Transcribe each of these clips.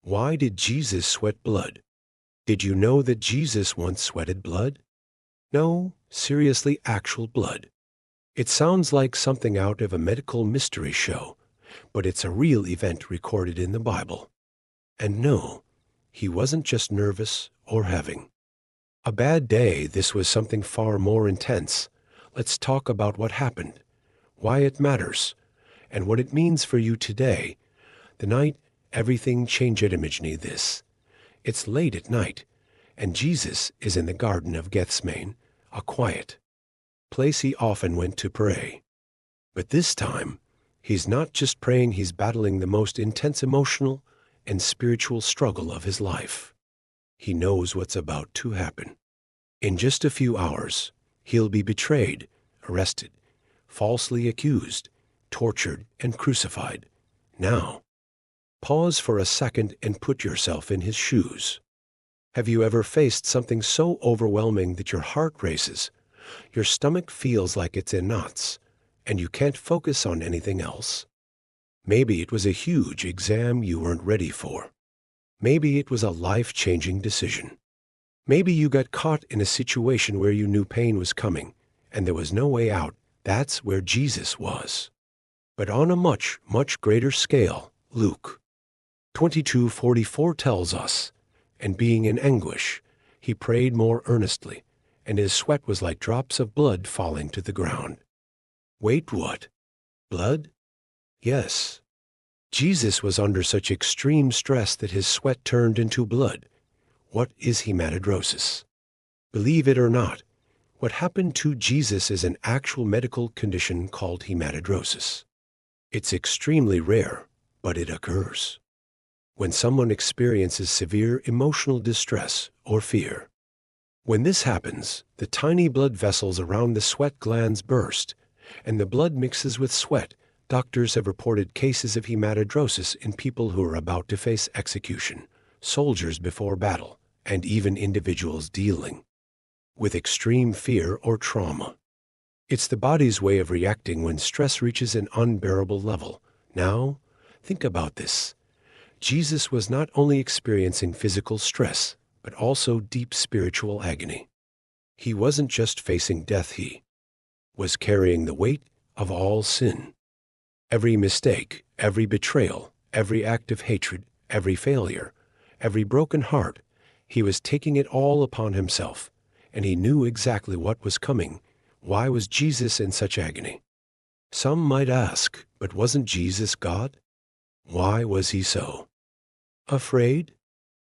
Why did Jesus sweat blood? Did you know that Jesus once sweated blood? No, seriously, actual blood. It sounds like something out of a medical mystery show, but it's a real event recorded in the Bible. And no, he wasn't just nervous or having a bad day. This was something far more intense. Let's talk about what happened, why it matters, and what it means for you today. The night everything changed. Imagine this. It's late at night, and Jesus is in the Garden of Gethsemane, a quiet place he often went to pray. But this time, he's not just praying, he's battling the most intense emotional and spiritual struggle of his life. He knows what's about to happen. In just a few hours, he'll be betrayed, arrested, falsely accused, tortured, and crucified. Now, pause for a second and put yourself in his shoes. Have you ever faced something so overwhelming that your heart races, your stomach feels like it's in knots, and you can't focus on anything else? Maybe it was a huge exam you weren't ready for. Maybe it was a life-changing decision. Maybe you got caught in a situation where you knew pain was coming, and there was no way out. That's where Jesus was. But on a much, much greater scale, Luke 22:44 tells us, "And being in anguish, he prayed more earnestly, and his sweat was like drops of blood falling to the ground." Wait, what? Blood? Yes. Jesus was under such extreme stress that his sweat turned into blood. What is hematidrosis? Believe it or not, what happened to Jesus is an actual medical condition called hematidrosis. It's extremely rare, but it occurs when someone experiences severe emotional distress or fear. When this happens, the tiny blood vessels around the sweat glands burst, and the blood mixes with sweat. Doctors have reported cases of hematidrosis in people who are about to face execution, soldiers before battle, and even individuals dealing with extreme fear or trauma. It's the body's way of reacting when stress reaches an unbearable level. Now, think about this. Jesus was not only experiencing physical stress, but also deep spiritual agony. He wasn't just facing death, he was carrying the weight of all sin. Every mistake, every betrayal, every act of hatred, every failure, every broken heart, he was taking it all upon himself, and he knew exactly what was coming. Why was Jesus in such agony? Some might ask, but wasn't Jesus God? Why was he so afraid?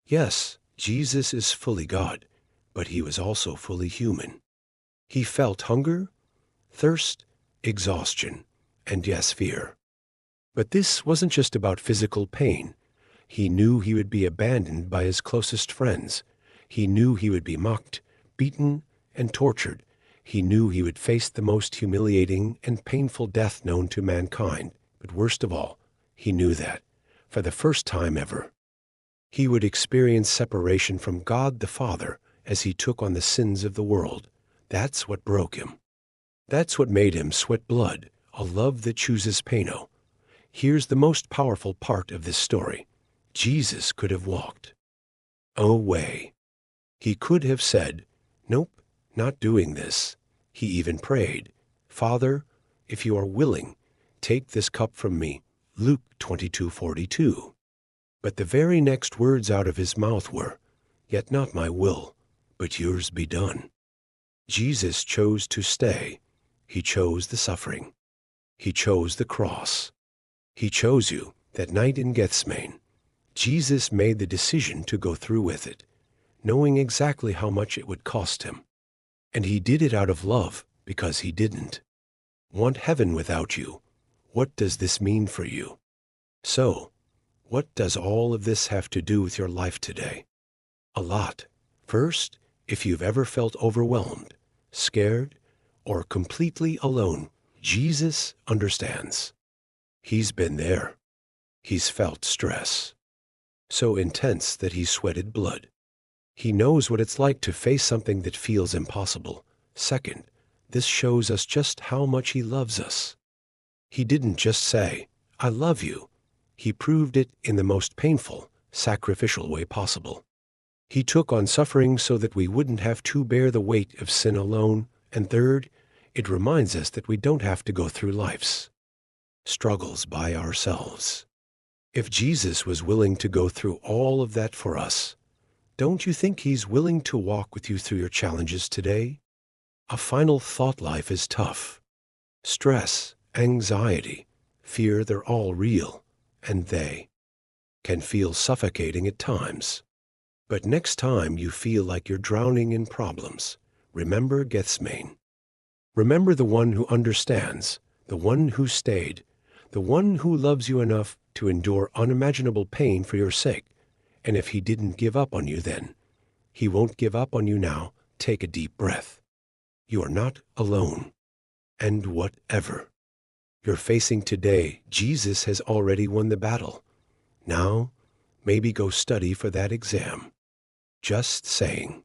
Yes, Jesus is fully God, but he was also fully human. He felt hunger, thirst, exhaustion, and yes, fear. But this wasn't just about physical pain. He knew he would be abandoned by his closest friends. He knew he would be mocked, beaten, and tortured. He knew he would face the most humiliating and painful death known to mankind. But worst of all, he knew that, for the first time ever, he would experience separation from God the Father as he took on the sins of the world. That's what broke him. That's what made him sweat blood, a love that chooses pain. Oh, here's the most powerful part of this story. Jesus could have walked away. He could have said, "Nope, not doing this." He even prayed, "Father, if you are willing, take this cup from me." Luke 22:42. But the very next words out of his mouth were, "Yet not my will, but yours be done." Jesus chose to stay. He chose the suffering. He chose the cross. He chose you. That night in Gethsemane, Jesus made the decision to go through with it, knowing exactly how much it would cost him. And he did it out of love, because he didn't want heaven without you. What does this mean for you? So, what does all of this have to do with your life today? A lot. First, if you've ever felt overwhelmed, scared, or completely alone, Jesus understands. He's been there. He's felt stress so intense that he sweated blood. He knows what it's like to face something that feels impossible. Second, this shows us just how much he loves us. He didn't just say, "I love you." He proved it in the most painful, sacrificial way possible. He took on suffering so that we wouldn't have to bear the weight of sin alone. And third, it reminds us that we don't have to go through life's struggles by ourselves. If Jesus was willing to go through all of that for us, don't you think He's willing to walk with you through your challenges today? A final thought: life is tough. Stress, anxiety, fear, they're all real, and they can feel suffocating at times. But next time you feel like you're drowning in problems, remember Gethsemane. Remember the one who understands, the one who stayed, the one who loves you enough to endure unimaginable pain for your sake. And if He didn't give up on you then, He won't give up on you now. Take a deep breath. You are not alone. And whatever you're facing today, Jesus has already won the battle. Now, maybe go study for that exam. Just saying.